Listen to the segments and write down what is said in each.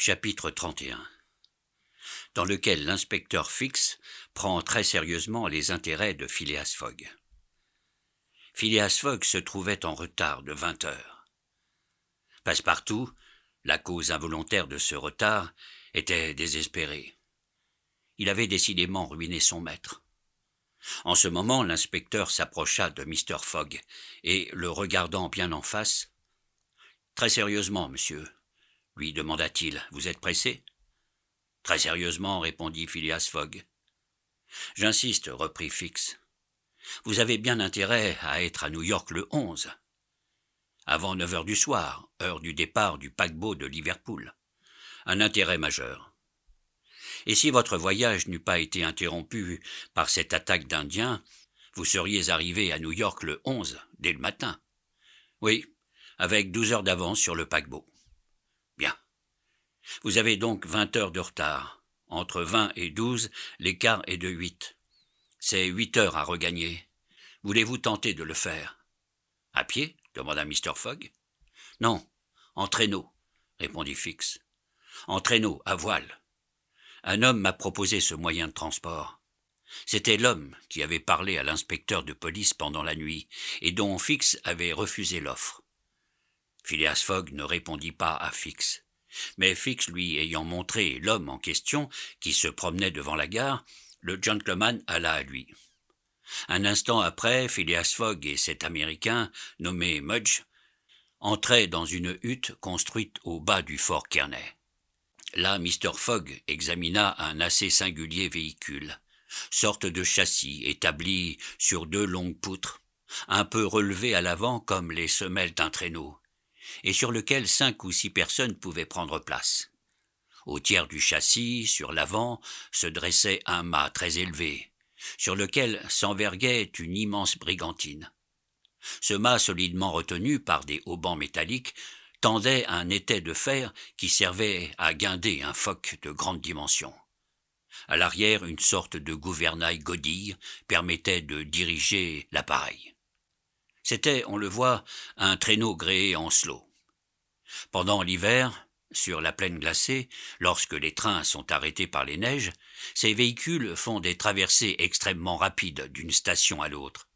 Chapitre 31 dans lequel l'inspecteur Fix prend très sérieusement les intérêts de Phileas Fogg. Phileas Fogg se trouvait en retard de 20 heures. Passepartout, la cause involontaire de ce retard, était désespéré. Il avait décidément ruiné son maître. En ce moment, l'inspecteur s'approcha de Mr. Fogg et, le regardant bien en face, « Très sérieusement, monsieur, lui demanda-t-il, vous êtes pressé ?»« Très sérieusement, répondit Phileas Fogg. « J'insiste, reprit Fix. Vous avez bien intérêt à être à New York le 11, avant 9 heures du soir, heure du départ du paquebot de Liverpool. Un intérêt majeur. Et si votre voyage n'eût pas été interrompu par cette attaque d'Indiens, vous seriez arrivé à New York le 11, dès le matin. Oui, avec 12 heures d'avance sur le paquebot. Bien. Vous avez donc 20 heures de retard. Entre 20 et 12, l'écart est de 8. C'est 8 heures à regagner. Voulez-vous tenter de le faire ? À pied ? Demanda Mr. Fogg. Non, en traîneau, répondit Fix. En traîneau, à voile. Un homme m'a proposé ce moyen de transport. C'était l'homme qui avait parlé à l'inspecteur de police pendant la nuit et dont Fix avait refusé l'offre. Phileas Fogg ne répondit pas à Fix. Mais Fix lui ayant montré l'homme en question qui se promenait devant la gare, le gentleman alla à lui. Un instant après, Phileas Fogg et cet Américain, nommé Mudge, entraient dans une hutte construite au bas du fort Kearney. Là, Mr. Fogg examina un assez singulier véhicule, sorte de châssis établi sur 2 longues poutres, un peu relevé à l'avant comme les semelles d'un traîneau, et sur lequel 5 ou 6 personnes pouvaient prendre place. Au tiers du châssis, sur l'avant, se dressait un mât très élevé, sur lequel s'enverguait une immense brigantine. Ce mât solidement retenu par des haubans métalliques tendait un étai de fer qui servait à guinder un foc de grande dimension. À l'arrière, une sorte de gouvernail godille permettait de diriger l'appareil. C'était, on le voit, un traîneau gréé en slow. Pendant l'hiver, sur la plaine glacée, lorsque les trains sont arrêtés par les neiges, ces véhicules font des traversées extrêmement rapides d'une station à l'autre.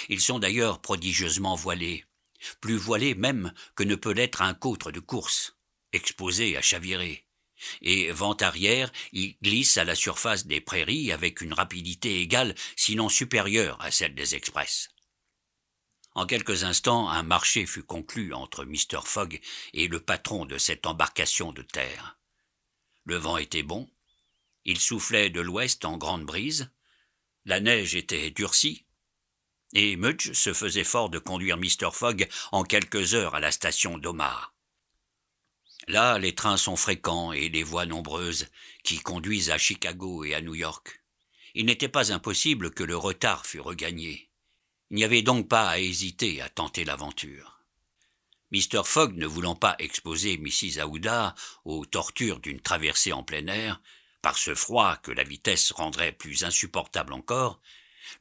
Ils sont d'ailleurs prodigieusement voilés, plus voilés même que ne peut l'être un coutre de course, exposé à chavirer. Et vent arrière, ils glissent à la surface des prairies avec une rapidité égale, sinon supérieure à celle des express. En quelques instants, un marché fut conclu entre Mr. Fogg et le patron de cette embarcation de terre. Le vent était bon, il soufflait de l'ouest en grande brise, la neige était durcie, et Mudge se faisait fort de conduire Mr. Fogg en quelques heures à la station d'Omaha. Là, les trains sont fréquents et les voies nombreuses qui conduisent à Chicago et à New York. Il n'était pas impossible que le retard fût regagné. Il n'y avait donc pas à hésiter à tenter l'aventure. Mr. Fogg, ne voulant pas exposer Mrs. Aouda aux tortures d'une traversée en plein air, par ce froid que la vitesse rendrait plus insupportable encore,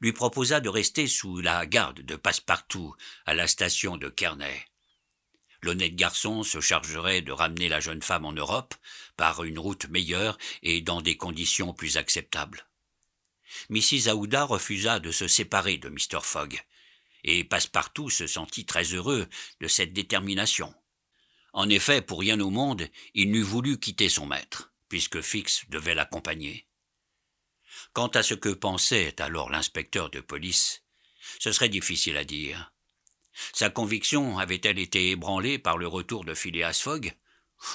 lui proposa de rester sous la garde de Passepartout à la station de Kearney. L'honnête garçon se chargerait de ramener la jeune femme en Europe par une route meilleure et dans des conditions plus acceptables. Mrs. Aouda refusa de se séparer de Mr. Fogg, et Passepartout se sentit très heureux de cette détermination. En effet, pour rien au monde, il n'eût voulu quitter son maître, puisque Fix devait l'accompagner. Quant à ce que pensait alors l'inspecteur de police, ce serait difficile à dire. Sa conviction avait-elle été ébranlée par le retour de Phileas Fogg,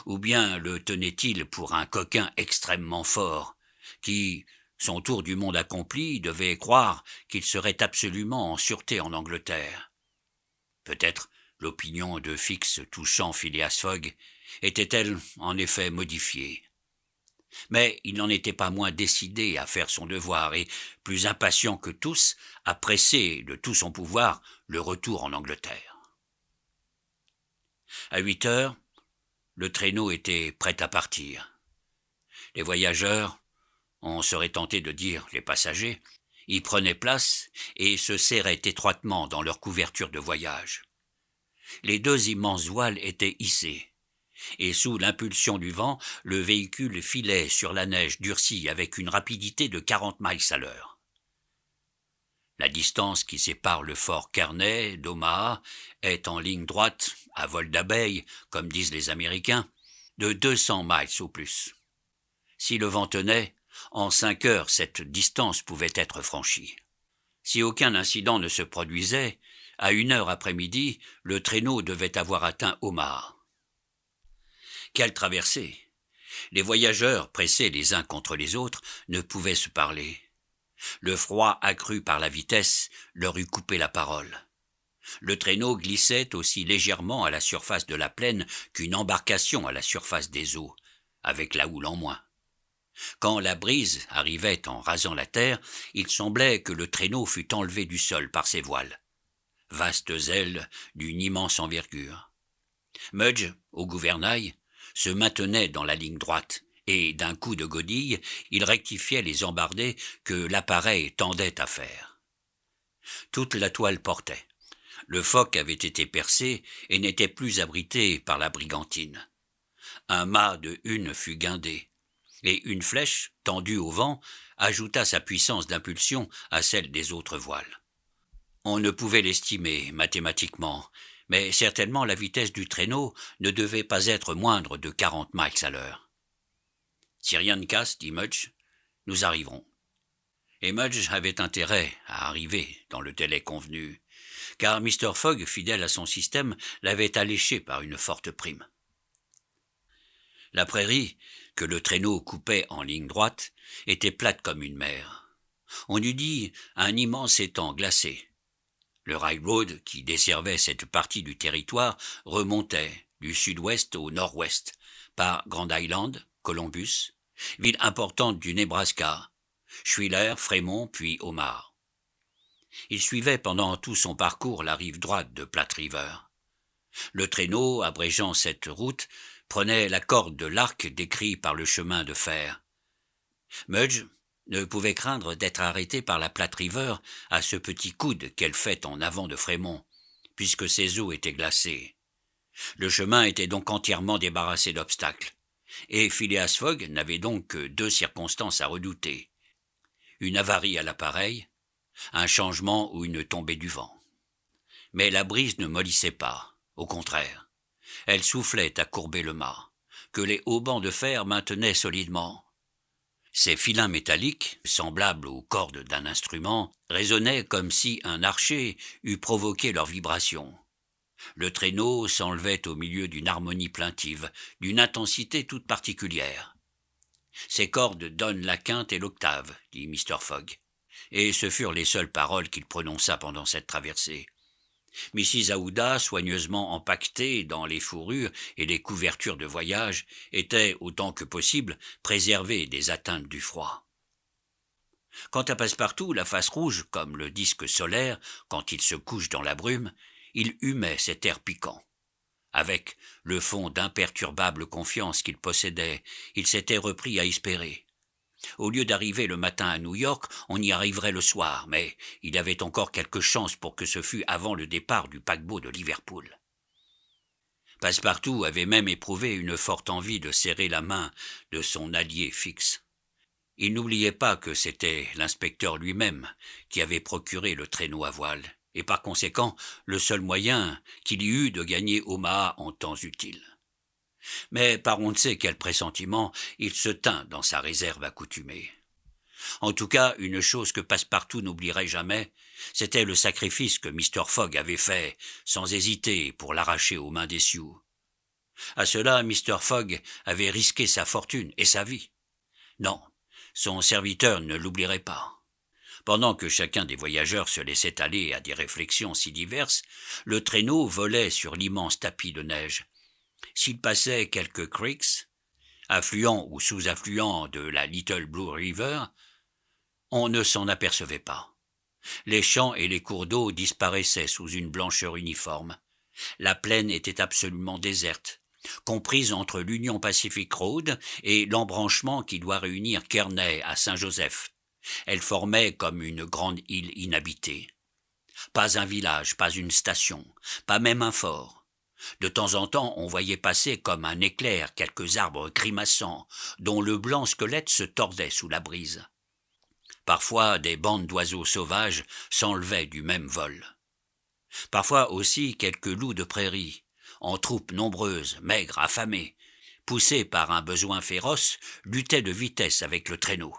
ou bien le tenait-il pour un coquin extrêmement fort, qui, son tour du monde accompli, devait croire qu'il serait absolument en sûreté en Angleterre. Peut-être l'opinion de Fix touchant Phileas Fogg était-elle en effet modifiée. Mais il n'en était pas moins décidé à faire son devoir et, plus impatient que tous, à presser de tout son pouvoir le retour en Angleterre. À 8 heures, le traîneau était prêt à partir. Les voyageurs, on serait tenté de dire les passagers, y prenaient place et se serraient étroitement dans leur couverture de voyage. Les 2 immenses voiles étaient hissées, et sous l'impulsion du vent, le véhicule filait sur la neige durcie avec une rapidité de 40 miles à l'heure. La distance qui sépare le fort Kearney d'Omaha est en ligne droite, à vol d'abeille, comme disent les Américains, de 200 miles au plus. Si le vent tenait, en 5 heures, cette distance pouvait être franchie. Si aucun incident ne se produisait, à 1 heure après-midi, le traîneau devait avoir atteint Omaha. Quelle traversée! Les voyageurs, pressés les uns contre les autres, ne pouvaient se parler. Le froid accru par la vitesse leur eût coupé la parole. Le traîneau glissait aussi légèrement à la surface de la plaine qu'une embarcation à la surface des eaux, avec la houle en moins. Quand la brise arrivait en rasant la terre, il semblait que le traîneau fût enlevé du sol par ses voiles. Vastes ailes d'une immense envergure. Mudge, au gouvernail, se maintenait dans la ligne droite, et d'un coup de godille, il rectifiait les embardées que l'appareil tendait à faire. Toute la toile portait. Le foc avait été percé et n'était plus abrité par la brigantine. Un mât de hune fut guindé, et une flèche, tendue au vent, ajouta sa puissance d'impulsion à celle des autres voiles. On ne pouvait l'estimer mathématiquement, mais certainement la vitesse du traîneau ne devait pas être moindre de 40 miles à l'heure. « Si rien ne casse, dit Mudge, nous arriverons. » Et Mudge avait intérêt à arriver dans le délai convenu, car Mr. Fogg, fidèle à son système, l'avait alléché par une forte prime. La prairie, que le traîneau coupait en ligne droite, était plate comme une mer. On eût dit un immense étang glacé. Le railroad, qui desservait cette partie du territoire, remontait du sud-ouest au nord-ouest, par Grand Island, Columbus, ville importante du Nebraska, Schuyler, Fremont, puis Omaha. Il suivait pendant tout son parcours la rive droite de Platte River. Le traîneau, abrégeant cette route, prenait la corde de l'arc décrit par le chemin de fer. Mudge ne pouvait craindre d'être arrêté par la Platte River à ce petit coude qu'elle fait en avant de Fremont, puisque ses eaux étaient glacées. Le chemin était donc entièrement débarrassé d'obstacles, et Phileas Fogg n'avait donc que 2 circonstances à redouter. Une avarie à l'appareil, un changement ou une tombée du vent. Mais la brise ne mollissait pas, au contraire. Elle soufflait à courber le mât, que les haubans de fer maintenaient solidement. Ces filins métalliques, semblables aux cordes d'un instrument, résonnaient comme si un archer eût provoqué leur vibration. Le traîneau s'enlevait au milieu d'une harmonie plaintive, d'une intensité toute particulière. « Ces cordes donnent la quinte et l'octave, » dit Mr. Fogg, et ce furent les seules paroles qu'il prononça pendant cette traversée. Mrs. Aouda, soigneusement empaquetée dans les fourrures et les couvertures de voyage, était, autant que possible, préservée des atteintes du froid. Quant à Passepartout, la face rouge, comme le disque solaire, quand il se couche dans la brume, il humait cet air piquant. Avec le fond d'imperturbable confiance qu'il possédait, il s'était repris à espérer. Au lieu d'arriver le matin à New York, on y arriverait le soir, mais il avait encore quelques chances pour que ce fût avant le départ du paquebot de Liverpool. Passepartout avait même éprouvé une forte envie de serrer la main de son allié Fix. Il n'oubliait pas que c'était l'inspecteur lui-même qui avait procuré le traîneau à voile, et par conséquent le seul moyen qu'il y eût de gagner Omaha en temps utile. Mais par on ne sait quel pressentiment, il se tint dans sa réserve accoutumée. En tout cas, une chose que Passepartout n'oublierait jamais, c'était le sacrifice que Mr. Fogg avait fait, sans hésiter, pour l'arracher aux mains des Sioux. À cela, Mr. Fogg avait risqué sa fortune et sa vie. Non, son serviteur ne l'oublierait pas. Pendant que chacun des voyageurs se laissait aller à des réflexions si diverses, le traîneau volait sur l'immense tapis de neige. S'il passait quelques creeks, affluents ou sous-affluents de la Little Blue River, on ne s'en apercevait pas. Les champs et les cours d'eau disparaissaient sous une blancheur uniforme. La plaine était absolument déserte, comprise entre l'Union Pacific Road et l'embranchement qui doit réunir Kearney à Saint-Joseph. Elle formait comme une grande île inhabitée. Pas un village, pas une station, pas même un fort. De temps en temps, on voyait passer comme un éclair quelques arbres grimaçants, dont le blanc squelette se tordait sous la brise. Parfois, des bandes d'oiseaux sauvages s'enlevaient du même vol. Parfois aussi quelques loups de prairie, en troupes nombreuses, maigres, affamés, poussés par un besoin féroce, luttaient de vitesse avec le traîneau.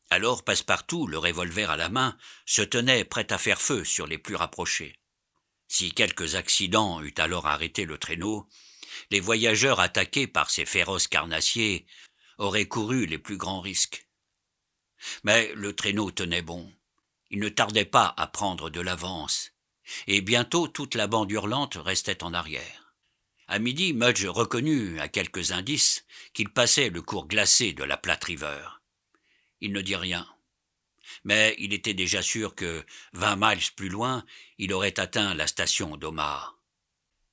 Alors Passepartout, le revolver à la main, se tenait prêt à faire feu sur les plus rapprochés. Si quelques accidents eût alors arrêté le traîneau, les voyageurs attaqués par ces féroces carnassiers auraient couru les plus grands risques. Mais le traîneau tenait bon. Il ne tardait pas à prendre de l'avance, et bientôt toute la bande hurlante restait en arrière. À midi, Mudge reconnut, à quelques indices, qu'il passait le cours glacé de la Platte River. Il ne dit rien. Mais il était déjà sûr que, 20 miles plus loin, il aurait atteint la station d'Omaha.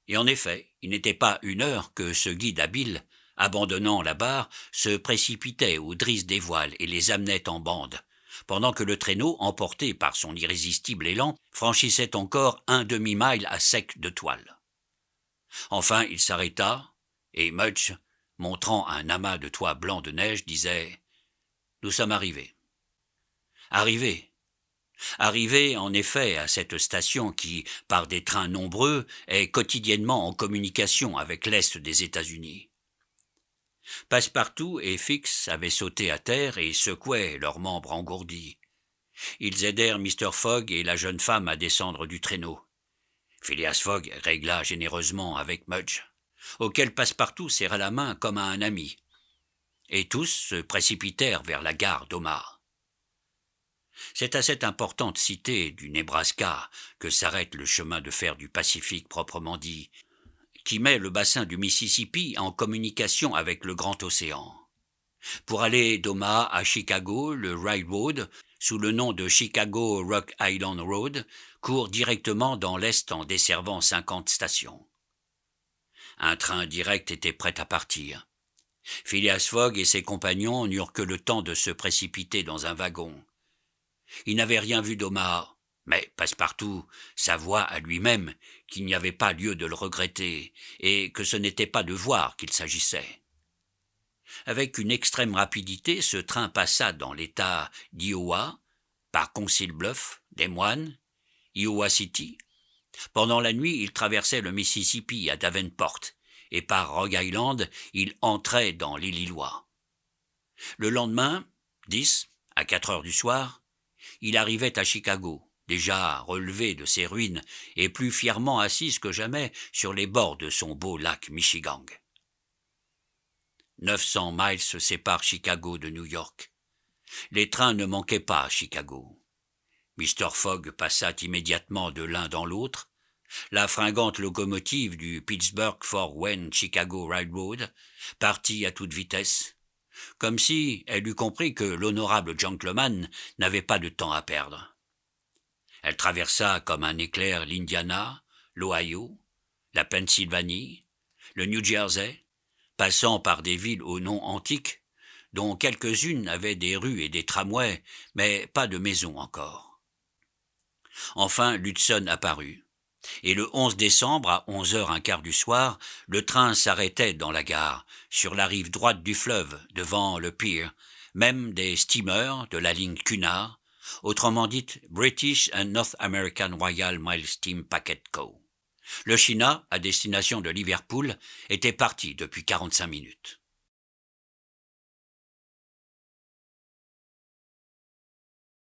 Et en effet, il n'était pas une heure que ce guide habile, abandonnant la barre, se précipitait aux drisses des voiles et les amenait en bande, pendant que le traîneau, emporté par son irrésistible élan, franchissait encore un demi-mile à sec de toile. Enfin, il s'arrêta, et Mudge, montrant un amas de toits blancs de neige, disait « Nous sommes arrivés. » Arrivés, en effet, à cette station qui, par des trains nombreux, est quotidiennement en communication avec l'Est des États-Unis. Passepartout et Fix avaient sauté à terre et secouaient leurs membres engourdis. Ils aidèrent Mr. Fogg et la jeune femme à descendre du traîneau. Phileas Fogg régla généreusement avec Mudge, auquel Passepartout serra la main comme à un ami, et tous se précipitèrent vers la gare d'Omaha. C'est à cette importante cité du Nebraska que s'arrête le chemin de fer du Pacifique proprement dit, qui met le bassin du Mississippi en communication avec le grand océan. Pour aller d'Omaha à Chicago, le Railroad, sous le nom de Chicago Rock Island Road, court directement dans l'Est en desservant 50 stations. Un train direct était prêt à partir. Phileas Fogg et ses compagnons n'eurent que le temps de se précipiter dans un wagon. Il n'avait rien vu d'Omaha, mais Passepartout s'avoua à lui-même qu'il n'y avait pas lieu de le regretter et que ce n'était pas de voir qu'il s'agissait. Avec une extrême rapidité, ce train passa dans l'État d'Iowa, par Council Bluff, Des Moines, Iowa City. Pendant la nuit, il traversait le Mississippi à Davenport, et par Rogue Island, il entrait dans l'Illinois. Le lendemain, 10, à 4 heures du soir, il arrivait à Chicago, déjà relevé de ses ruines et plus fièrement assise que jamais sur les bords de son beau lac Michigan. 900 miles séparent Chicago de New York. Les trains ne manquaient pas à Chicago. Mr. Fogg passa immédiatement de l'un dans l'autre. La fringante locomotive du Pittsburgh-Fort Wayne Chicago Railroad partit à toute vitesse, comme si elle eût compris que l'honorable gentleman n'avait pas de temps à perdre. Elle traversa comme un éclair l'Indiana, l'Ohio, la Pennsylvanie, le New Jersey, passant par des villes aux noms antiques, dont quelques-unes avaient des rues et des tramways, mais pas de maisons encore. Enfin, l'Hudson apparut, et le 11 décembre, à 11h15 du soir, le train s'arrêtait dans la gare, sur la rive droite du fleuve, devant le pier, même des steamers de la ligne Cunard, autrement dite British and North American Royal Mail Steam Packet Co. Le China, à destination de Liverpool, était parti depuis 45 minutes.